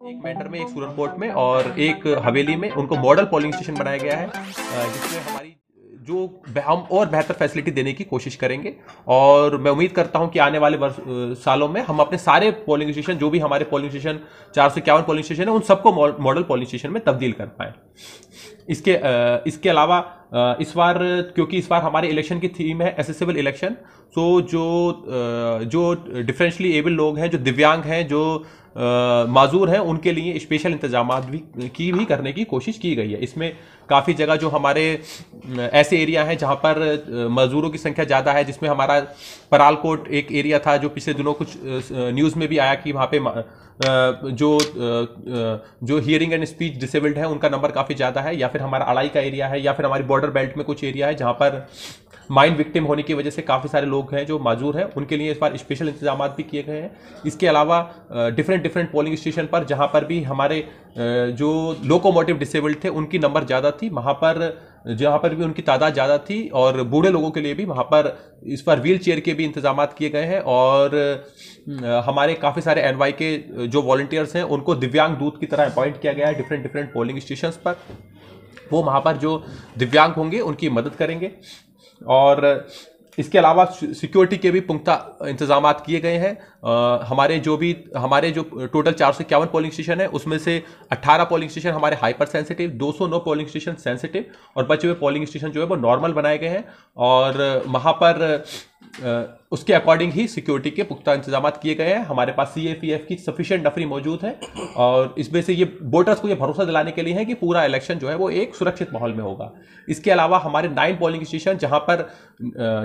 एक मेंढर में, एक सूरनकोट में और एक हवेली में उनको मॉडल पोलिंग स्टेशन बनाया गया है, जिसमें हमारी जो हम और बेहतर फैसिलिटी देने की कोशिश करेंगे। और मैं उम्मीद करता हूं कि आने वाले सालों में हम अपने सारे पोलिंग स्टेशन, जो भी हमारे पोलिंग स्टेशन 451 पोलिंग स्टेशन है, उन सबको मॉडल पोलिंग स्टेशन में तब्दील कर पाए। इसके अलावा इस बार, क्योंकि इस बार हमारे इलेक्शन की थीम है एसेसिबल इलेक्शन, तो जो डिफरेंशियली एबल लोग हैं, जो दिव्यांग हैं, जो माजूर हैं, उनके लिए स्पेशल इंतजाम भी करने की कोशिश की गई है। इसमें काफ़ी जगह जो हमारे ऐसे एरिया हैं जहां पर मजदूरों की संख्या ज़्यादा है, जिसमें हमारा परालकोट एक एरिया था जो पिछले दिनों कुछ न्यूज़ में भी आया कि वहाँ पे जो हियरिंग एंड स्पीच डिसेबल्ड है उनका नंबर काफ़ी ज़्यादा है, या फिर हमारा अड़ाई का एरिया है, या फिर हमारी बॉर्डर बेल्ट में कुछ एरिया है जहाँ पर माइन विक्टिम होने की वजह से काफ़ी सारे लोग हैं जो माजूर हैं, उनके लिए इस बार स्पेशल इंतजाम भी किए गए हैं। इसके अलावा डिफरेंट पोलिंग स्टेशन पर जहाँ पर भी हमारे जो लोकोमोटिव डिसेबल्ड थे उनकी नंबर ज़्यादा थी, वहाँ पर जहाँ पर भी उनकी तादाद ज़्यादा थी, और बूढ़े लोगों के लिए भी वहाँ पर इस पर व्हील चेयर के भी इंतजाम किए गए हैं। और हमारे काफ़ी सारे एनवाई के जो वॉलंटियर्स हैं उनको दिव्यांग दूत की तरह अपॉइंट किया गया है डिफरेंट पोलिंग स्टेशंस पर। वो वहाँ पर जो दिव्यांग होंगे उनकी मदद करेंगे। और इसके अलावा सिक्योरिटी के भी पुख्ता इंतजाम किए गए हैं। हमारे जो टोटल 451 पोलिंग स्टेशन है उसमें से 18 पोलिंग स्टेशन हमारे hyper sensitive, 209 polling station sensitive, और बचे हुए पोलिंग स्टेशन जो है वो नॉर्मल बनाए गए हैं। और वहाँ पर उसके अकॉर्डिंग ही सिक्योरिटी के पुख्ता इंतजाम किए गए हैं। हमारे पास CAPF की सफिशिएंट नफरी मौजूद है, और इसमें से ये वोटर्स को ये भरोसा दिलाने के लिए है कि पूरा इलेक्शन जो है वो एक सुरक्षित माहौल में होगा। इसके अलावा हमारे 9 पोलिंग स्टेशन, जहां पर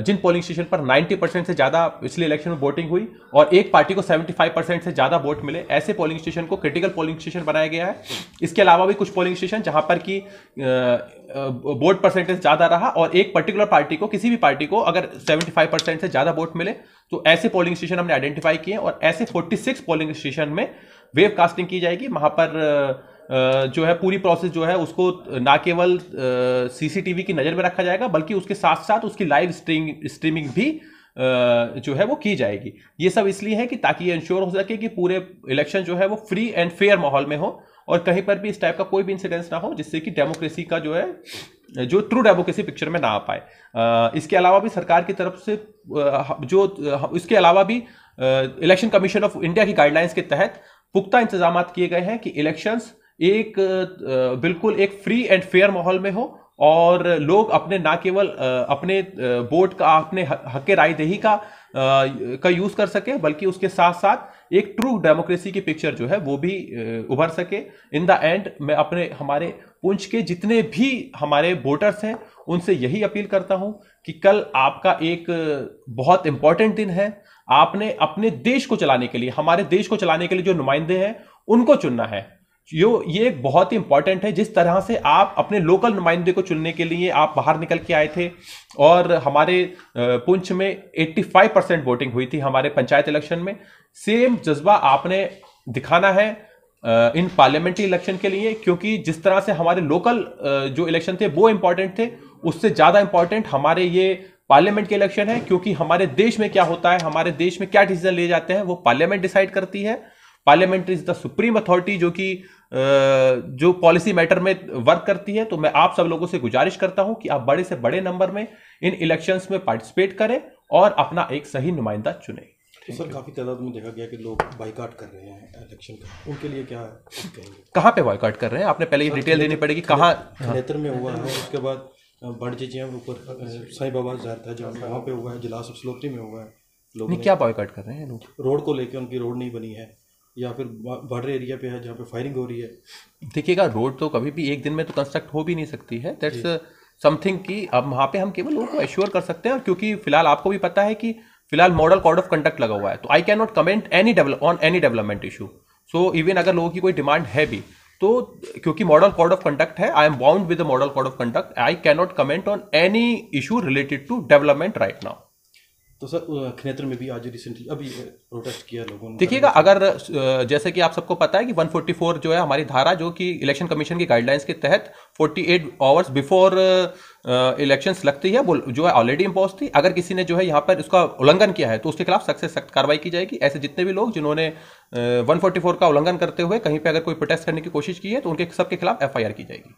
जिन पोलिंग स्टेशन पर 90% से ज़्यादा पिछले इलेक्शन में वोटिंग हुई और एक पार्टी को 75% से ज़्यादा वोट मिले, ऐसे पोलिंग स्टेशन को क्रिटिकल पोलिंग स्टेशन बनाया गया है। इसके अलावा भी कुछ पोलिंग स्टेशन जहां पर कि वोट परसेंटेज ज़्यादा रहा और एक पर्टिकुलर पार्टी को, किसी भी पार्टी को अगर 75% से ज़्यादा वोट मिले, तो ऐसे पोलिंग स्टेशन हमने आइडेंटिफाई किए। और ऐसे 46 पोलिंग स्टेशन में वेव कास्टिंग की जाएगी। वहां पर जो है पूरी प्रोसेस जो है उसको ना केवल CCTV की नज़र में रखा जाएगा, बल्कि उसके साथ साथ उसकी लाइव स्ट्रीमिंग भी जो है वो की जाएगी। ये सब इसलिए है कि ताकि ये इंश्योर हो सके कि पूरे इलेक्शन जो है वो फ्री एंड फेयर माहौल में हो, और कहीं पर भी इस टाइप का कोई भी इंसिडेंस ना हो जिससे कि डेमोक्रेसी का जो है, जो ट्रू डेमोक्रेसी पिक्चर में ना आ पाए। इसके अलावा भी सरकार की तरफ से इसके अलावा भी इलेक्शन कमीशन ऑफ इंडिया की गाइडलाइंस के तहत पुख्ता इंतजाम किए गए हैं कि इलेक्शंस बिल्कुल एक फ्री एंड फेयर माहौल में हो, और लोग अपने ना केवल अपने वोट का, अपने हक राय दही का यूज कर सके, बल्कि उसके साथ साथ एक ट्रू डेमोक्रेसी की पिक्चर जो है वो भी उभर सके। इन द एंड मैं हमारे पुंछ के जितने भी हमारे वोटर्स हैं उनसे यही अपील करता हूं कि कल आपका एक बहुत इंपॉर्टेंट दिन है। आपने अपने देश को चलाने के लिए, हमारे देश को चलाने के लिए जो नुमाइंदे हैं उनको चुनना है। ये बहुत ही इंपॉर्टेंट है। जिस तरह से आप अपने लोकल नुमाइंदे को चुनने के लिए आप बाहर निकल के आए थे, और हमारे पुंछ में 85% वोटिंग हुई थी हमारे पंचायत इलेक्शन में, सेम जज्बा आपने दिखाना है इन पार्लियामेंट्री इलेक्शन के लिए। क्योंकि जिस तरह से हमारे लोकल जो इलेक्शन थे वो इंपॉर्टेंट थे, उससे ज्यादा इंपॉर्टेंट हमारे ये पार्लियामेंट के इलेक्शन है। क्योंकि हमारे देश में क्या होता है, हमारे देश में क्या डिसीजन लिए जाते हैं, वो पार्लियामेंट डिसाइड करती है। Parliament is the supreme authority जो पॉलिसी मैटर में वर्क करती है। तो मैं आप सब लोगों से गुजारिश करता हूं कि आप बड़े से बड़े नंबर में इन इलेक्शंस में पार्टिसिपेट करें और अपना एक सही नुमाइंदा चुनें। तो सर, काफ़ी तादाद में देखा गया कि लोग बाइकाट कर रहे हैं इलेक्शन का, उनके लिए क्या कहेंगे? कहाँ पे बाइकाट कर रहे हैं? आपने पहले ये डिटेल देनी पड़ेगी। कहाँ? नेत्र में हुआ है, उसके बाद बड़ चीज़ें ऊपर साईं बाबा ज़ाहिर था जहाँ, वहाँ पे हुआ है, जिला सलोत्री में हुआ है। लोग नहीं, क्या बाइकाट कर रहे हैं लोग? रोड को लेकर, उनकी रोड नहीं बनी है, या फिर बॉर्डर एरिया पे है जहाँ पे फायरिंग हो रही है। देखिएगा, रोड तो कभी भी एक दिन में तो कंस्ट्रक्ट हो भी नहीं सकती है। दैट्स समथिंग कि अब वहाँ पे हम केवल लोगों को एश्योर कर सकते हैं। और क्योंकि फिलहाल आपको भी पता है कि फिलहाल मॉडल कोड ऑफ कंडक्ट लगा हुआ है, तो आई can not comment on any development issue. So even अगर लोगों की कोई डिमांड है भी, तो क्योंकि मॉडल कोड ऑफ कंडक्ट है, I am bound with the model code of conduct, I can not comment on any issue related to development right now. तो सर खनेत्र में भी आज रिसेंटली अभी प्रोटेस्ट किया लोगों ने। देखिएगा, अगर जैसे कि आप सबको पता है कि 144 जो है हमारी धारा, जो कि इलेक्शन कमीशन की गाइडलाइंस के तहत 48 आवर्स बिफोर इलेक्शंस लगती है, वो जो है ऑलरेडी इम्पोज थी। अगर किसी ने जो है यहाँ पर उसका उल्लंघन किया है तो उसके खिलाफ सख्त से सख्त कार्रवाई की जाएगी। ऐसे जितने भी लोग जिन्होंने 144 का उल्लंघन करते हुए कहीं पे अगर कोई प्रोटेस्ट करने की कोशिश की है तो उनके सबके खिलाफ FIR की जाएगी।